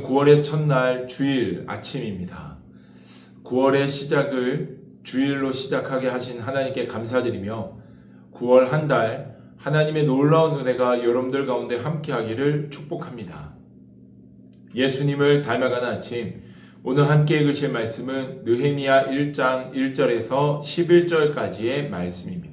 9월의 첫날 주일 아침입니다. 9월의 시작을 주일로 시작하게 하신 하나님께 감사드리며 9월 한 달 하나님의 놀라운 은혜가 여러분들 가운데 함께하기를 축복합니다. 예수님을 닮아가는 아침, 오늘 함께 읽으실 말씀은 느헤미야 1장 1절에서 11절까지의 말씀입니다.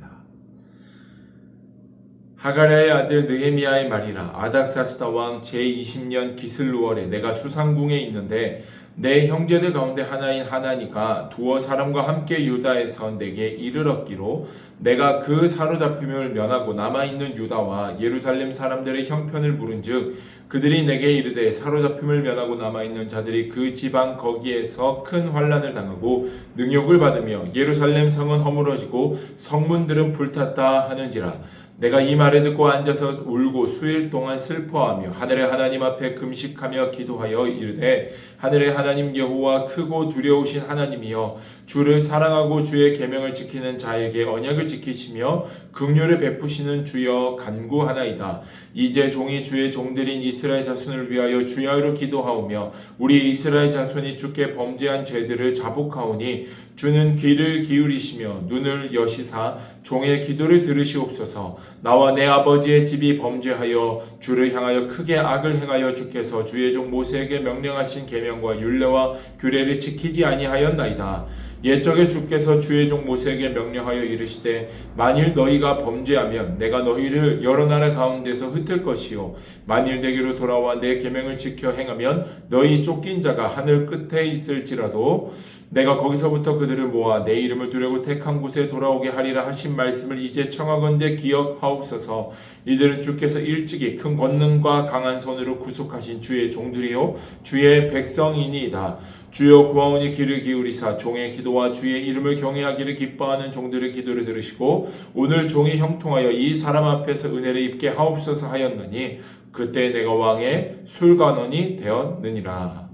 하가랴의 아들 느헤미야의 말이라. 아닥사스다 왕 제20년 기슬루월에 내가 수상궁에 있는데 내 형제들 가운데 하나인 하나니가 두어 사람과 함께 유다에서 내게 이르렀기로 내가 그 사로잡힘을 면하고 남아있는 유다와 예루살렘 사람들의 형편을 물은즉 그들이 내게 이르되 사로잡힘을 면하고 남아있는 자들이 그 지방 거기에서 큰 환난을 당하고 능욕을 받으며 예루살렘 성은 허물어지고 성문들은 불탔다 하는지라. 내가 이 말을 듣고 앉아서 울고 수일 동안 슬퍼하며 하늘의 하나님 앞에 금식하며 기도하여 이르되 하늘의 하나님 여호와 크고 두려우신 하나님이여 주를 사랑하고 주의 계명을 지키는 자에게 언약을 지키시며 긍휼을 베푸시는 주여 간구하나이다. 이제 종이 주의 종들인 이스라엘 자손을 위하여 주야로 기도하오며 우리 이스라엘 자손이 주께 범죄한 죄들을 자복하오니 주는 귀를 기울이시며 눈을 여시사 종의 기도를 들으시옵소서. 나와 내 아버지의 집이 범죄하여 주를 향하여 크게 악을 행하여 주께서 주의 종 모세에게 명령하신 계명과 율례와 규례를 지키지 아니하였나이다. 옛적에 주께서 주의 종 모세에게 명령하여 이르시되 만일 너희가 범죄하면 내가 너희를 여러 나라 가운데서 흩을 것이요 만일 내게로 돌아와 내 계명을 지켜 행하면 너희 쫓긴 자가 하늘 끝에 있을지라도 내가 거기서부터 그들을 모아 내 이름을 두려고 택한 곳에 돌아오게 하리라 하신 말씀을 이제 청하건대 기억하옵소서. 이들은 주께서 일찍이 큰 권능과 강한 손으로 구속하신 주의 종들이요 주의 백성이니이다. 주여 구하오니 귀를 기울이사 종의 기도와 주의 이름을 경외하기를 기뻐하는 종들의 기도를 들으시고 오늘 종이 형통하여 이 사람 앞에서 은혜를 입게 하옵소서 하였느니 그때 내가 왕의 술관원이 되었느니라.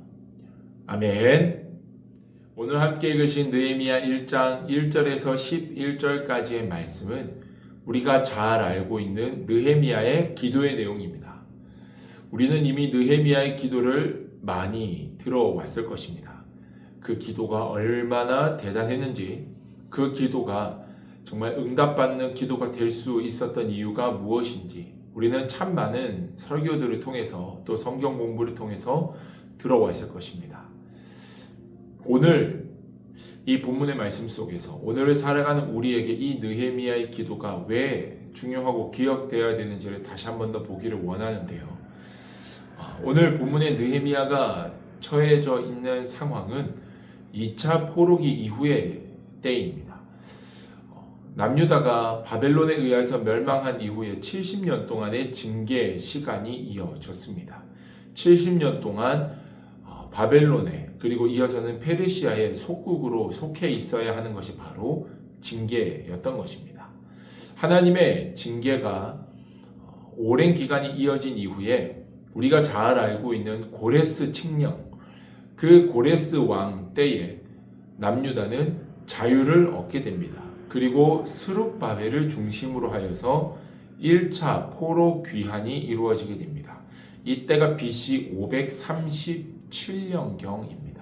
아멘. 오늘 함께 읽으신 느헤미야 1장 1절에서 11절까지의 말씀은 우리가 잘 알고 있는 느헤미야의 기도의 내용입니다. 우리는 이미 느헤미야의 기도를 많이 들어왔을 것입니다. 그 기도가 얼마나 대단했는지, 그 기도가 정말 응답받는 기도가 될 수 있었던 이유가 무엇인지 우리는 참 많은 설교들을 통해서 또 성경 공부를 통해서 들어왔을 것입니다. 오늘 이 본문의 말씀 속에서 오늘을 살아가는 우리에게 이 느헤미야의 기도가 왜 중요하고 기억되어야 되는지를 다시 한 번 더 보기를 원하는데요. 오늘 본문의 느헤미야가 처해져 있는 상황은 2차 포로기 이후의 때입니다. 남유다가 바벨론에 의해서 멸망한 이후에 70년 동안의 징계 시간이 이어졌습니다. 70년 동안 바벨론에 그리고 이어서는 페르시아의 속국으로 속해 있어야 하는 것이 바로 징계였던 것입니다. 하나님의 징계가 오랜 기간이 이어진 이후에 우리가 잘 알고 있는 고레스 칙령, 그 고레스 왕 때에 남유다는 자유를 얻게 됩니다. 그리고 스룹바벨을 중심으로 하여서 1차 포로 귀환이 이루어지게 됩니다. 이때가 BC 537년경입니다.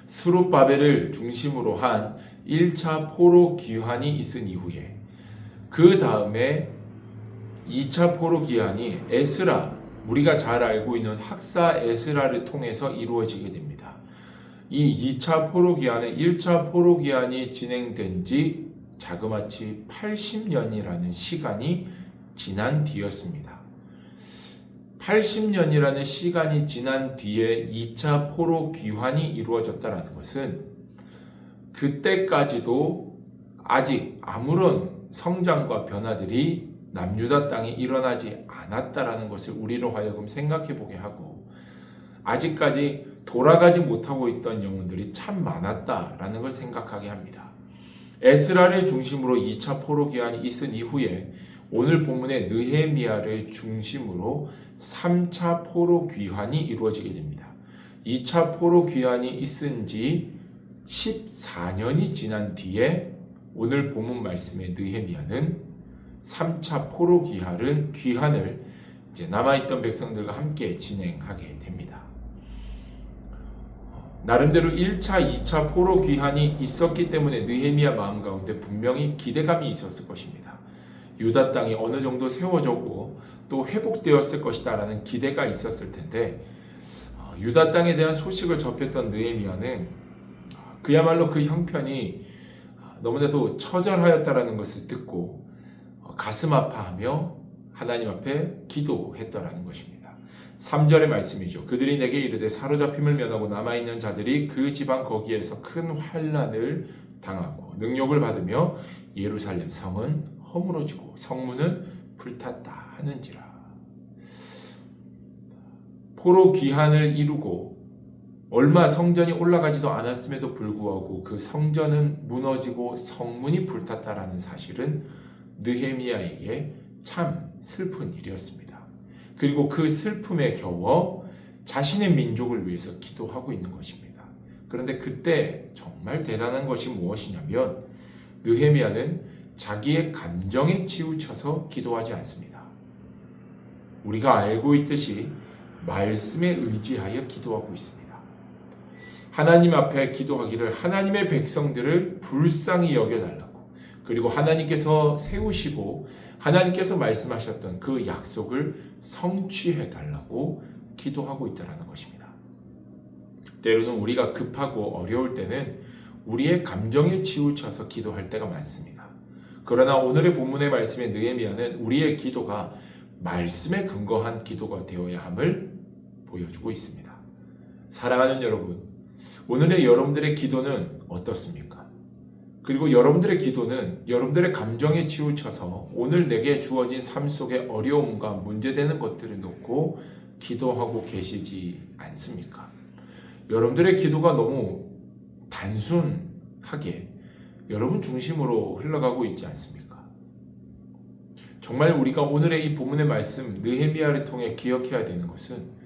스룹바벨을 중심으로 한 1차 포로 귀환이 있은 이후에 그 다음에 2차 포로 귀환이 에스라, 우리가 잘 알고 있는 학사 에스라를 통해서 이루어지게 됩니다. 이 2차 포로 귀환은 1차 포로 귀환이 진행된 지 자그마치 80년이라는 시간이 지난 뒤였습니다. 80년이라는 시간이 지난 뒤에 2차 포로 귀환이 이루어졌다는 것은 그때까지도 아직 아무런 성장과 변화들이 남유다 땅에 일어나지 않았다라는 것을 우리로 하여금 생각해 보게 하고 아직까지 돌아가지 못하고 있던 영혼들이 참 많았다라는 걸 생각하게 합니다. 에스라를 중심으로 2차 포로 귀환이 있은 이후에 오늘 본문의 느헤미야를 중심으로 3차 포로 귀환이 이루어지게 됩니다. 2차 포로 귀환이 있은 지 14년이 지난 뒤에 오늘 본문 말씀의 느헤미야는 3차 포로 귀환을 이제 남아있던 백성들과 함께 진행하게 됩니다. 나름대로 1차, 2차 포로 귀환이 있었기 때문에 느헤미야 마음 가운데 분명히 기대감이 있었을 것입니다. 유다 땅이 어느 정도 세워졌고 또 회복되었을 것이다 라는 기대가 있었을 텐데, 유다 땅에 대한 소식을 접했던 느헤미야는 그야말로 그 형편이 너무나도 처절하였다라는 것을 듣고 가슴 아파하며 하나님 앞에 기도했더라는 것입니다. 3절의 말씀이죠. 그들이 내게 이르되 사로잡힘을 면하고 남아있는 자들이 그 지방 거기에서 큰 환난을 당하고 능욕을 받으며 예루살렘 성은 허물어지고 성문은 불탔다 하는지라. 포로 귀환을 이루고 얼마 성전이 올라가지도 않았음에도 불구하고 그 성전은 무너지고 성문이 불탔다라는 사실은 느헤미야에게 참 슬픈 일이었습니다. 그리고 그 슬픔에 겨워 자신의 민족을 위해서 기도하고 있는 것입니다. 그런데 그때 정말 대단한 것이 무엇이냐면 느헤미야는 자기의 감정에 치우쳐서 기도하지 않습니다. 우리가 알고 있듯이 말씀에 의지하여 기도하고 있습니다. 하나님 앞에 기도하기를 하나님의 백성들을 불쌍히 여겨달라고, 그리고 하나님께서 세우시고 하나님께서 말씀하셨던 그 약속을 성취해달라고 기도하고 있다는 것입니다. 때로는 우리가 급하고 어려울 때는 우리의 감정에 치우쳐서 기도할 때가 많습니다. 그러나 오늘의 본문의 말씀에 느헤미야는 우리의 기도가 말씀에 근거한 기도가 되어야 함을 보여주고 있습니다. 사랑하는 여러분, 오늘의 여러분들의 기도는 어떻습니까? 그리고 여러분들의 기도는 여러분들의 감정에 치우쳐서 오늘 내게 주어진 삶 속의 어려움과 문제되는 것들을 놓고 기도하고 계시지 않습니까? 여러분들의 기도가 너무 단순하게 여러분 중심으로 흘러가고 있지 않습니까? 정말 우리가 오늘의 이 본문의 말씀 느헤미야를 통해 기억해야 되는 것은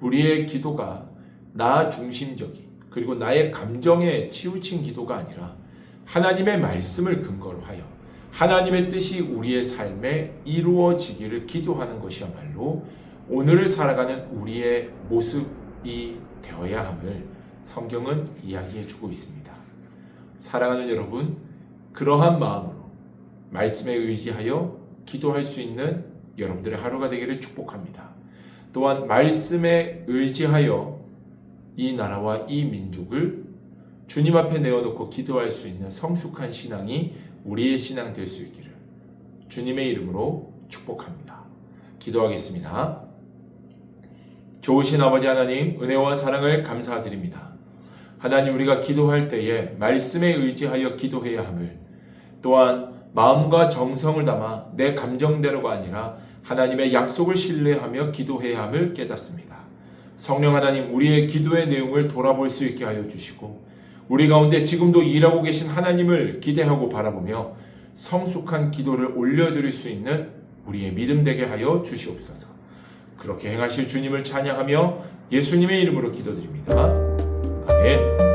우리의 기도가 나 중심적인, 그리고 나의 감정에 치우친 기도가 아니라 하나님의 말씀을 근거로 하여 하나님의 뜻이 우리의 삶에 이루어지기를 기도하는 것이야말로 오늘을 살아가는 우리의 모습이 되어야 함을 성경은 이야기해 주고 있습니다. 사랑하는 여러분, 그러한 마음으로 말씀에 의지하여 기도할 수 있는 여러분들의 하루가 되기를 축복합니다. 또한 말씀에 의지하여 이 나라와 이 민족을 주님 앞에 내어놓고 기도할 수 있는 성숙한 신앙이 우리의 신앙 될 수 있기를 주님의 이름으로 축복합니다. 기도하겠습니다. 좋으신 아버지 하나님, 은혜와 사랑을 감사드립니다. 하나님, 우리가 기도할 때에 말씀에 의지하여 기도해야 함을, 또한 마음과 정성을 담아 내 감정대로가 아니라 하나님의 약속을 신뢰하며 기도해야 함을 깨닫습니다. 성령 하나님, 우리의 기도의 내용을 돌아볼 수 있게 하여 주시고 우리 가운데 지금도 일하고 계신 하나님을 기대하고 바라보며 성숙한 기도를 올려드릴 수 있는 우리의 믿음 되게 하여 주시옵소서. 그렇게 행하실 주님을 찬양하며 예수님의 이름으로 기도드립니다. 아멘.